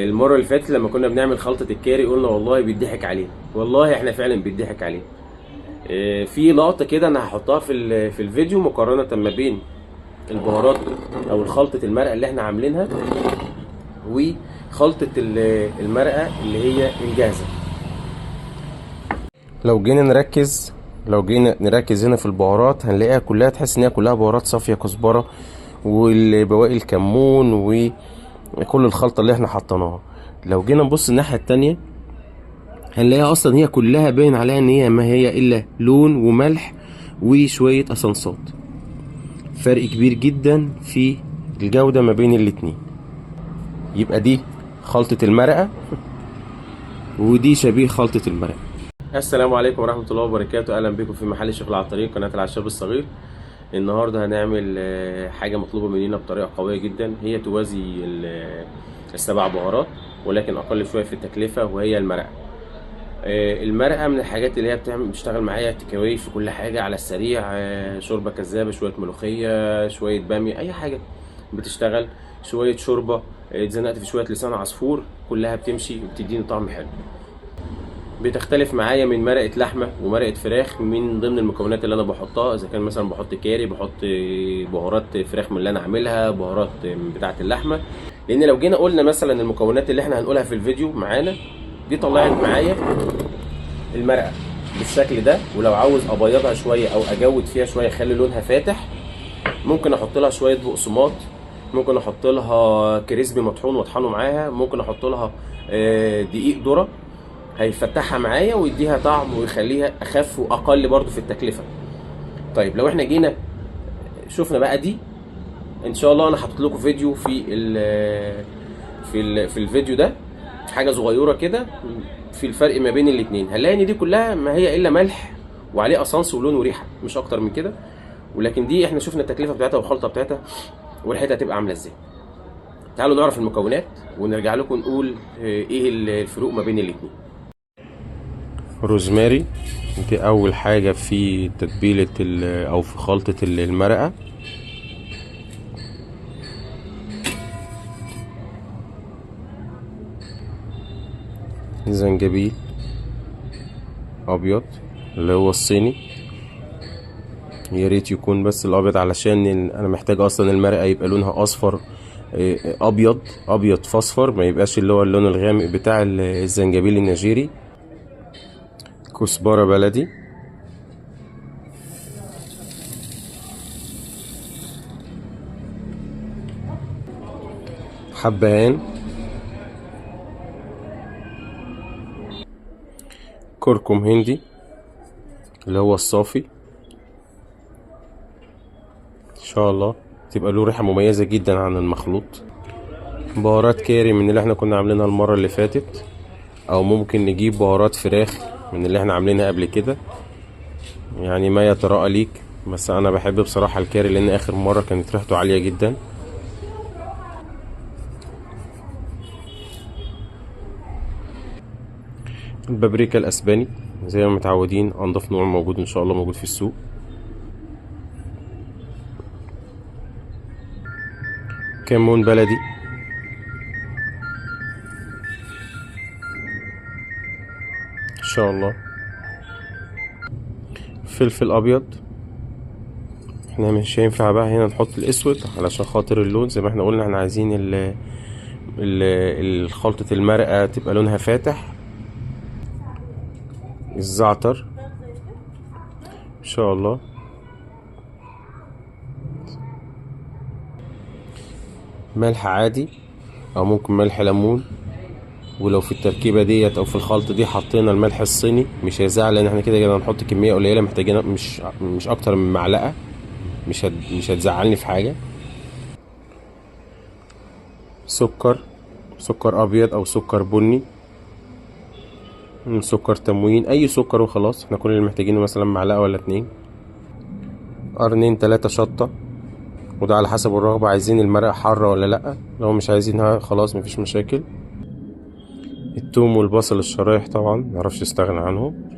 المره اللي فاتت لما كنا بنعمل خلطه الكاري قلنا والله بيضحك علينا، والله احنا فعلا بيضحك علينا. في لقطه كده انا هحطها في الفيديو مقارنه ما بين البهارات او خلطه المرقه اللي احنا عاملينها وخلطه المرقه اللي هي الجاهزه. لو جينا نركز هنا في البهارات هنلاقيها كلها، تحس ان هي كلها بهارات صافيه، كزبره والبواقي الكمون وكل الخلطه اللي احنا حطيناها. لو جينا نبص الناحيه التانية هنلاقيها اصلا هي كلها باين عليها ان هي ما هي الا لون وملح وشويه اسانسات. فرق كبير جدا في الجوده ما بين الاتنين. يبقى دي خلطه المرقه ودي شبيه خلطه المرقه. السلام عليكم ورحمه الله وبركاته، اهلا بكم في محل الشيخ العطارين، قناه العشاب الصغير. النهارده هنعمل حاجه مطلوبه مننا بطريقه قويه جدا، هي توازي السبع بهارات ولكن اقل شويه في التكلفه، وهي المرقه. المرقه من الحاجات اللي هي بتشتغل معايا تكاوي في كل حاجه على السريع، شوربه كذابه، شويه ملوخيه، شويه باميه، اي حاجه بتشتغل، شويه شوربه، اتزنقت في شويه لسان عصفور، كلها بتمشي وبتديني طعم حلو. بتختلف معايا من مرقه لحمه ومرقه فراخ من ضمن المكونات اللي انا بحطها، اذا كان مثلا بحط كاري، بحط بهارات فراخ من اللي انا عاملها، بهارات بتاعه اللحمه. لان لو جينا قلنا مثلا المكونات اللي احنا هنقولها في الفيديو معانا دي، طلعت معايا المرقه بالشكل ده. ولو عاوز ابيضها شويه او اجود فيها شويه اخلي لونها فاتح، ممكن احط لها شويه بقسماط، ممكن احط لها كريسبي مطحون واطحنه معاها، ممكن احط لها دقيق ذره، هيفتحها معايا ويديها طعم ويخليها اخف واقل برضو في التكلفه. طيب لو احنا جينا شفنا بقى دي، ان شاء الله انا حاطط لكم فيديو في الفيديو ده، حاجه صغيره كده في الفرق ما بين الاتنين. هنلاقي ان دي كلها ما هي الا ملح وعليه اسانس ولون وريحه، مش اكتر من كده. ولكن دي احنا شفنا التكلفه بتاعتها والخلطه بتاعتها وريحتها هتبقى عامله ازاي. تعالوا نعرف المكونات ونرجع لكم نقول ايه الفروق ما بين الاتنين. روزماري دي اول حاجه في تتبيله او في خلطه المرقه. زنجبيل ابيض اللي هو الصيني، يا ريت يكون بس الابيض علشان انا محتاج اصلا المرقه يبقى لونها اصفر، ابيض فاصفر، ما يبقاش اللي هو اللون الغامق بتاع الزنجبيل النيجيري. كزبره بلدي، حبهان، كركم هندي اللي هو الصافي، ان شاء الله تبقى له ريحه مميزه جدا عن المخلوط. بهارات كاري من اللي احنا كنا عاملينها المره اللي فاتت، او ممكن نجيب بهارات فراخ من اللي احنا عاملينها قبل كده، يعني ما يتراءى ليك. بس انا بحب بصراحه الكاري لان اخر مره كانت ريحته عاليه جدا. البابريكا الاسباني زي ما متعودين، انضف نوع موجود ان شاء الله، موجود في السوق. كمون بلدي، ان شاء الله. فلفل ابيض، احنا مش هينفع بقى هنا نحط الاسود علشان خاطر اللون، زي ما احنا قلنا احنا عايزين خلطة المرقة تبقى لونها فاتح. الزعتر ان شاء الله. ملح عادي او ممكن ملح ليمون، ولو في التركيبه ديت او في الخلطه دي حطينا الملح الصيني مش هيزعل، لان احنا كده كده هنحط كميه قليله، محتاجين مش اكتر من معلقه، مش هتزعلني في حاجه. سكر ابيض او سكر بني، سكر تموين، اي سكر وخلاص. احنا كل اللي محتاجينه مثلا معلقه ولا اتنين. قرنين 3 شطه، وده على حسب الرغبه، عايزين المرقه حاره ولا لا، لو مش عايزينها خلاص مفيش مشاكل. الثوم والبصل الشرايح طبعا معرفش استغنى عنهم.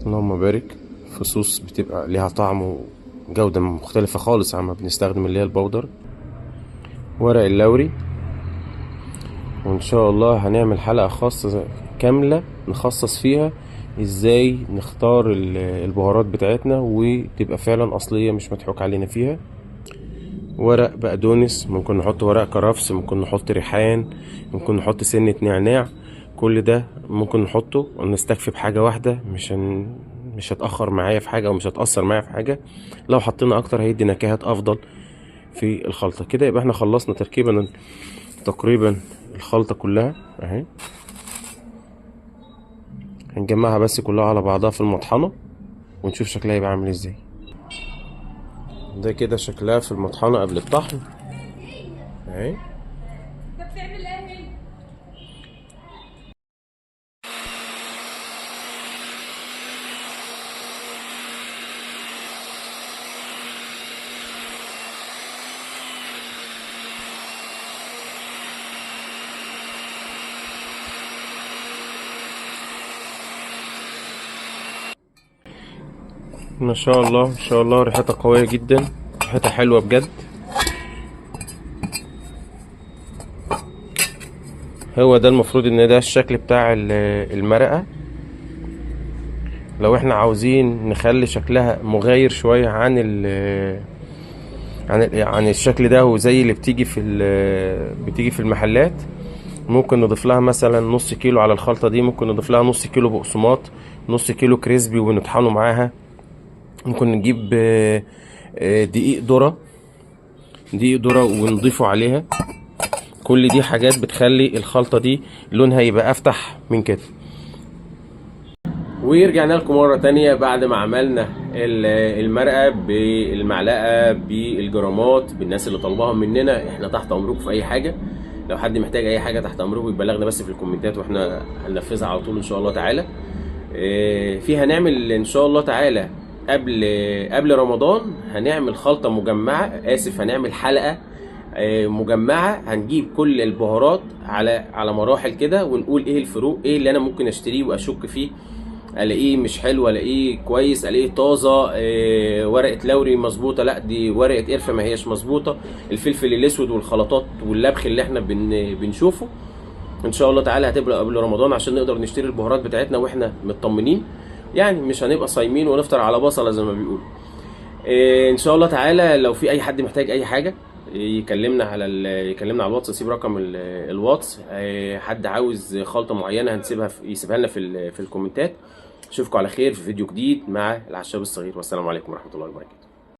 اللهم بارك. فصوص بتبقى ليها طعم وجودة مختلفة خالص عما بنستخدم اللي هي البودر. ورق اللوري. وان شاء الله هنعمل حلقة خاصة كاملة نخصص فيها ازاي نختار البهارات بتاعتنا وتبقى فعلا اصلية مش مضحوك علينا فيها. ورق بقدونس، ممكن نحط ورق كرفس، ممكن نحط ريحان، ممكن نحط سنة نعناع. كل ده ممكن نحطه ونستكفي بحاجة واحدة، مش هتأخر معايا في حاجة او مش هتأثر معايا في حاجة. لو حطينا اكتر هيدي نكهات افضل في الخلطة. كده يبقى احنا خلصنا تقريبا الخلطة كلها اهي. هنجمعها بس كلها على بعضها في المطحنة ونشوف شكلها يبقى عامل ازاي. ده كده شكلها في المطحنة قبل الطحن اهي. ما شاء الله ما شاء الله، ريحتها قوية جدا، ريحتها حلوة بجد. هو ده المفروض ان ده الشكل بتاع المرقة. لو احنا عاوزين نخلي شكلها مغاير شوية عن الشكل ده وزي اللي بتيجي في المحلات، ممكن نضيف لها مثلا نص كيلو على الخلطة دي. ممكن نضيف لها نص كيلو بقسماط، نص كيلو كريسبي ونطحنه معاها. ممكن نجيب دقيق ذرة ونضيفه عليها. كل دي حاجات بتخلي الخلطة دي لونها يبقى افتح من كده. ورجعنا لكم مرة تانية بعد ما عملنا المرقة بالمعلقة بالجرامات بالناس اللي طلبوها مننا. احنا تحت امركم في اي حاجة، لو حد محتاج اي حاجة تحت امركم يبلغنا بس في الكومنتات واحنا هننفذها على طول ان شاء الله تعالى. هنعمل ان شاء الله تعالى قبل رمضان هنعمل خلطة مجمعة، هنعمل حلقة مجمعة. هنجيب كل البهارات على مراحل كده ونقول ايه الفروق، ايه اللي انا ممكن اشتريه واشك فيه، الاقيه مش حلو الاقيه كويس، الاقيه طازه، ورقه لوري مظبوطه لا دي ورقه قرفه ما هيش مظبوطه، الفلفل الاسود والخلطات واللبخ اللي احنا بنشوفه. ان شاء الله تعالى هتبقى قبل رمضان عشان نقدر نشتري البهارات بتاعتنا واحنا مطمنين، يعني مش هنبقى صايمين ونفطر على بصله زي ما بيقولوا. ان شاء الله تعالى لو في اي حد محتاج اي حاجه يكلمنا على الواتس، نسيب رقم الواتس. حد عاوز خلطه معينه يسيبها لنا في الكومنتات. اشوفكم على خير في فيديو جديد مع العشاب الصغير، والسلام عليكم ورحمه الله وبركاته.